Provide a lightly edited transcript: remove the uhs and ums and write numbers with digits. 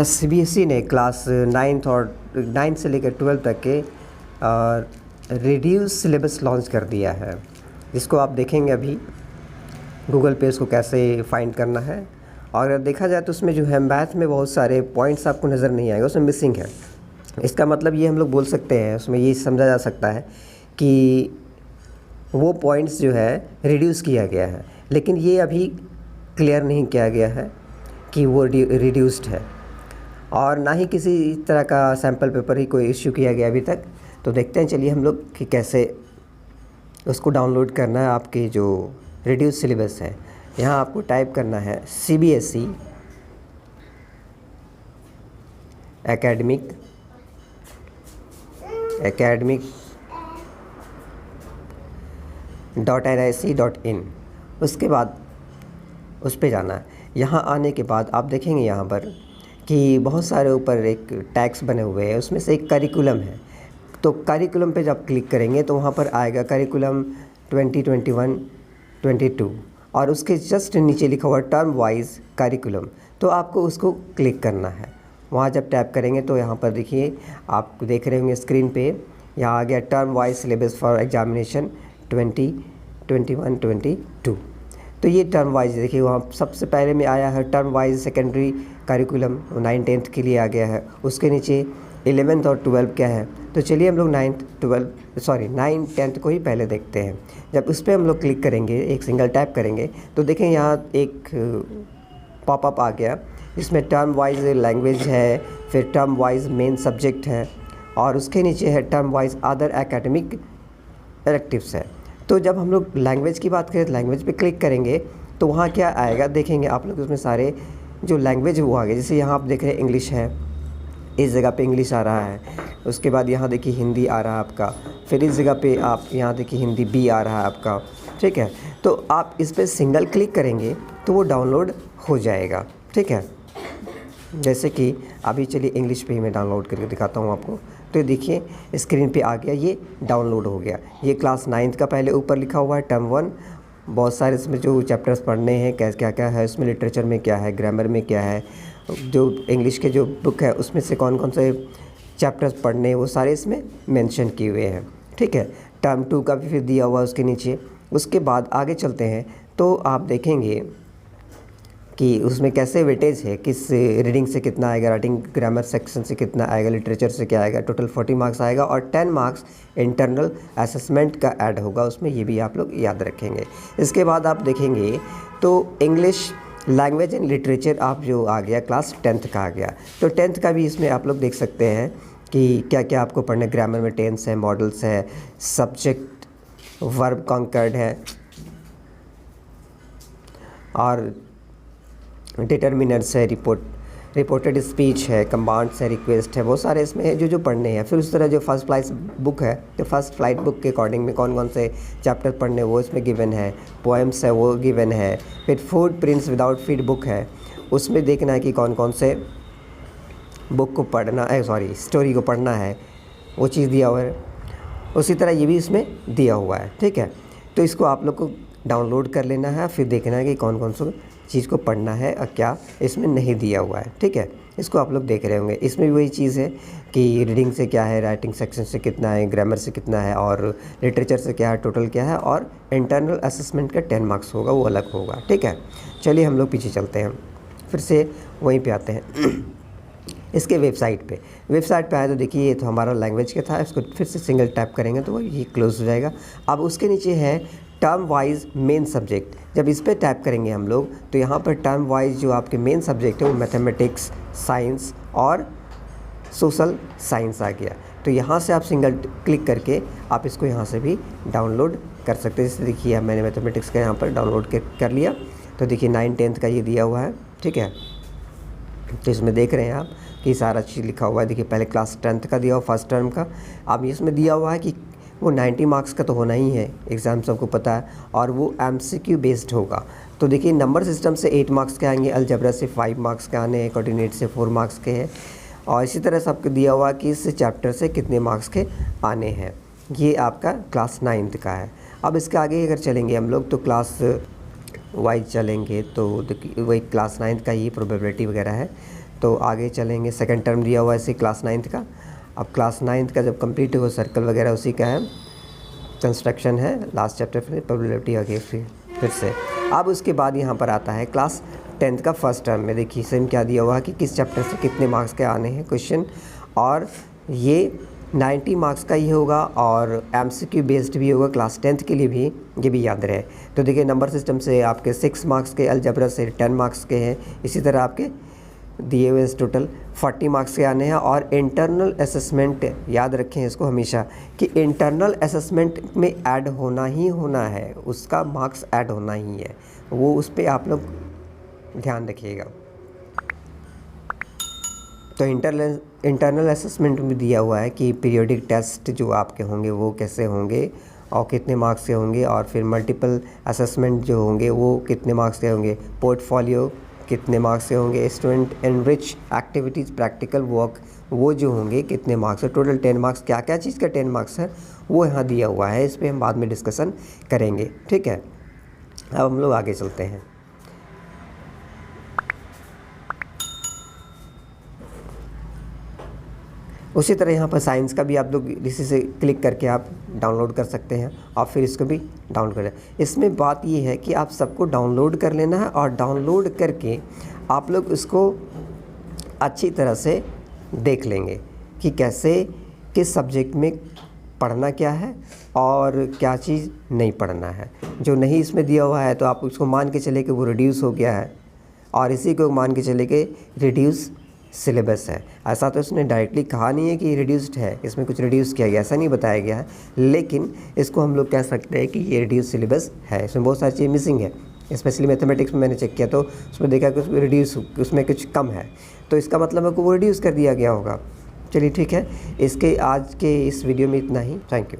CBSE ने class 9th और 9 से लेकर 12 तक के रिड्यूस सिलेबस लॉन्च कर दिया है, जिसको आप देखेंगे अभी गूगल पे इसको कैसे फाइंड करना है। और अगर देखा जाए तो उसमें जो है मैथ में बहुत सारे पॉइंट्स आपको नज़र नहीं आएगा, उसमें मिसिंग है। इसका मतलब ये हम लोग बोल सकते हैं, उसमें ये समझा जा सकता है कि वो पॉइंट्स जो है रिड्यूस किया गया है, लेकिन ये अभी क्लियर नहीं किया गया है कि वो रिड्यूस्ड है, और ना ही किसी तरह का सैम्पल पेपर ही कोई इश्यू किया गया अभी तक। तो देखते हैं, चलिए हम लोग कि कैसे उसको डाउनलोड करना है। आपके जो रिड्यूस सिलेबस है, यहाँ आपको टाइप करना है CBSE एकेडमिक .nic.in। उसके बाद उस पे जाना है। यहाँ आने के बाद आप देखेंगे यहाँ पर कि बहुत सारे ऊपर एक टैग्स बने हुए हैं, उसमें से एक करिकुलम है। तो करिकुलम पे जब क्लिक करेंगे तो वहाँ पर आएगा करिकुलम 2021-22, और उसके जस्ट नीचे लिखा हुआ टर्म वाइज करिकुलम, तो आपको उसको क्लिक करना है। वहाँ जब टैप करेंगे तो यहाँ पर देखिए, आप देख रहे होंगे स्क्रीन पे, यहाँ आ गया term wise syllabus for examination 2021-22। तो ये टर्म वाइज देखिए, वहाँ सबसे पहले में आया है टर्म वाइज सेकेंडरी करिकुलम 9-10 के लिए आ गया है। उसके नीचे 11th और 12 क्या है। तो चलिए हम लोग 9-10 को ही पहले देखते हैं। जब उस पर हम लोग क्लिक करेंगे, एक सिंगल टैप करेंगे, तो देखें यहाँ एक पॉपअप आ गया, जिसमें टर्म वाइज लैंग्वेज है, फिर टर्म वाइज मेन सब्जेक्ट है, और उसके नीचे है term wise other academic electives है। तो जब हम लोग लैंग्वेज की बात करें तो लैंग्वेज पे क्लिक करेंगे तो वहाँ क्या आएगा, देखेंगे आप लोग उसमें सारे जो लैंग्वेज वो आ गए। जैसे यहाँ आप देख रहे हैं इंग्लिश है, इस जगह पे इंग्लिश आ रहा है। उसके बाद यहाँ देखिए हिंदी आ रहा है आपका, फिर इस जगह पे आप यहाँ देखिए हिंदी भी आ रहा है आपका, ठीक है। तो आप इस पर सिंगल क्लिक करेंगे तो वो डाउनलोड हो जाएगा, ठीक है। जैसे कि अभी चलिए इंग्लिश पे ही मैं डाउनलोड करके दिखाता हूँ आपको। तो देखिए स्क्रीन पे आ गया, ये डाउनलोड हो गया। ये क्लास 9th का पहले ऊपर लिखा हुआ है टर्म 1, बहुत सारे इसमें जो चैप्टर्स पढ़ने हैं, क्या क्या है उसमें, लिटरेचर में क्या है, ग्रामर में क्या है, जो इंग्लिश के जो बुक है उसमें से कौन कौन से चैप्टर्स पढ़ने हैं, वो सारे इसमें मेंशन किए हुए हैं, ठीक है। टर्म 2 का भी फिर दिया हुआ है उसके नीचे। उसके बाद आगे चलते हैं तो आप देखेंगे कि उसमें कैसे वेटेज है, किस रीडिंग से कितना आएगा, राइटिंग ग्रामर सेक्शन से कितना आएगा, लिटरेचर से क्या आएगा। टोटल 40 मार्क्स आएगा, और 10 मार्क्स इंटरनल असेसमेंट का ऐड होगा उसमें, ये भी आप लोग याद रखेंगे। इसके बाद आप देखेंगे तो इंग्लिश लैंग्वेज एंड लिटरेचर आप जो आ गया, क्लास 10th का आ गया। तो 10th का भी इसमें आप लोग देख सकते हैं कि क्या क्या आपको पढ़ना है। ग्रामर में टेंस है, मॉडल्स है, सब्जेक्ट वर्ब कॉन्कर्ड है, और डिटर्मिनर्स है, रिपोर्टेड स्पीच है, कमांड्स है, रिक्वेस्ट है, बहुत सारे इसमें जो पढ़ने हैं। फिर उस तरह जो फर्स्ट फ्लाइट बुक है, तो फर्स्ट फ्लाइट बुक के अकॉर्डिंग में कौन कौन से चैप्टर पढ़ने वो इसमें गिवन है। पोएम्स है वो गिवन है। फिर food prints without feed book है, उसमें देखना है कि कौन कौन से बुक को पढ़ना है, स्टोरी को पढ़ना है, वो चीज़ दिया हुआ है। उसी तरह ये भी इसमें दिया हुआ है, ठीक है। तो इसको आप लोग को डाउनलोड कर लेना है, फिर देखना है कि कौन कौन सा चीज़ को पढ़ना है और क्या इसमें नहीं दिया हुआ है, ठीक है। इसको आप लोग देख रहे होंगे। इसमें भी वही चीज़ है कि रीडिंग से क्या है, राइटिंग सेक्शन से कितना है, ग्रामर से कितना है, और लिटरेचर से क्या है, टोटल क्या है, और इंटरनल असेसमेंट का 10 मार्क्स होगा, वो अलग होगा, ठीक है। चलिए हम लोग पीछे चलते हैं, फिर से वहीं पे आते हैं इसके वेबसाइट पे आए तो देखिए ये तो हमारा लैंग्वेज का था। इसको फिर से सिंगल टैप करेंगे तो ये क्लोज हो जाएगा। अब उसके नीचे है टर्म वाइज मेन सब्जेक्ट। जब इस पर टैप करेंगे हम लोग तो यहाँ पर टर्म वाइज जो आपके मेन सब्जेक्ट है वो मैथमेटिक्स, साइंस और सोशल साइंस आ गया। तो यहाँ से आप सिंगल क्लिक करके आप इसको यहाँ से भी डाउनलोड कर सकते हैं। जैसे देखिए मैंने मैथमेटिक्स का यहाँ पर डाउनलोड कर लिया, तो देखिए 9-10 का ये दिया हुआ है, ठीक है। तो इसमें देख रहे हैं आप कि सारा चीज़ लिखा हुआ है। देखिए पहले क्लास 10th का दिया हुआ, फर्स्ट टर्म का। अब इसमें दिया हुआ है कि वो 90 मार्क्स का तो होना ही है, एग्ज़ाम सबको पता है, और वो MCQ बेस्ड होगा। तो देखिए नंबर सिस्टम से 8 मार्क्स के आएंगे, अलजेब्रा से 5 मार्क्स के आने हैं, कोऑर्डिनेट से 4 मार्क्स के हैं, और इसी तरह सबको दिया हुआ कि इस चैप्टर से कितने मार्क्स के आने हैं। ये आपका क्लास 9th का है। अब इसके आगे अगर चलेंगे हम लोग तो क्लास वाइज चलेंगे तो वही क्लास 9th का ये प्रोबेबिलिटी वगैरह है। तो आगे चलेंगे। सेकंड टर्म दिया हुआ है इसी क्लास 9th का। अब क्लास 9th का जब कंप्लीट हो, सर्कल वगैरह उसी का है, कंस्ट्रक्शन है, लास्ट चैप्टर फिर प्रोबेबिलिटी आ गई फिर से। अब उसके बाद यहाँ पर आता है क्लास 10th का फर्स्ट टर्म में। देखिए सेम क्या दिया हुआ है कि किस चैप्टर से कितने मार्क्स के आने हैं क्वेश्चन, और ये 90 मार्क्स का ही होगा और MCQ बेस्ड भी होगा क्लास 10th के लिए भी, ये भी याद रहे। तो देखिए नंबर सिस्टम से आपके 6 मार्क्स के, अलजबरा से 10 मार्क्स के हैं, इसी तरह आपके दिए हुए टोटल 40 मार्क्स के आने हैं। और इंटरनल असेसमेंट याद रखें इसको हमेशा कि इंटरनल असेसमेंट में ऐड होना ही होना है, उसका मार्क्स ऐड होना ही है, वो उस पर आप लोग ध्यान रखिएगा। तो इंटरनल असेसमेंट में दिया हुआ है कि पीरियोडिक टेस्ट जो आपके होंगे वो कैसे होंगे और कितने मार्क्स के होंगे, और फिर मल्टीपल असेसमेंट जो होंगे वो कितने मार्क्स के होंगे, पोर्टफोलियो कितने मार्क्स के होंगे, student enrich activities practical work वो जो होंगे कितने मार्क्स है, टोटल 10 मार्क्स, क्या क्या चीज़ का 10 मार्क्स है वो यहाँ दिया हुआ है। इस पर हम बाद में डिस्कशन करेंगे, ठीक है। अब हम लोग आगे चलते हैं। उसी तरह यहाँ पर साइंस का भी आप लोग इसी से क्लिक करके आप डाउनलोड कर सकते हैं और फिर इसको भी डाउनलोड करें। इसमें बात ये है कि आप सबको डाउनलोड कर लेना है और डाउनलोड करके आप लोग उसको अच्छी तरह से देख लेंगे कि कैसे किस सब्जेक्ट में पढ़ना क्या है और क्या चीज़ नहीं पढ़ना है। जो नहीं इसमें दिया हुआ है तो आप उसको मान के चले कि वो रिड्यूस हो गया है, और इसी को मान के चले कि रिड्यूस सिलेबस है। ऐसा तो इसने डायरेक्टली कहा नहीं है कि रिड्यूस्ड है, इसमें कुछ रिड्यूस किया गया, ऐसा नहीं बताया गया है, लेकिन इसको हम लोग कह सकते हैं कि ये रिड्यूस सिलेबस है। इसमें बहुत सारी चीज़ें मिसिंग है, स्पेशली मैथमेटिक्स में मैंने चेक किया तो उसमें देखा कि उसमें रिड्यूस, उसमें कुछ कम है, तो इसका मतलब है कि वो रिड्यूस कर दिया गया होगा। चलिए ठीक है, इसके आज के इस वीडियो में इतना ही। Thank you.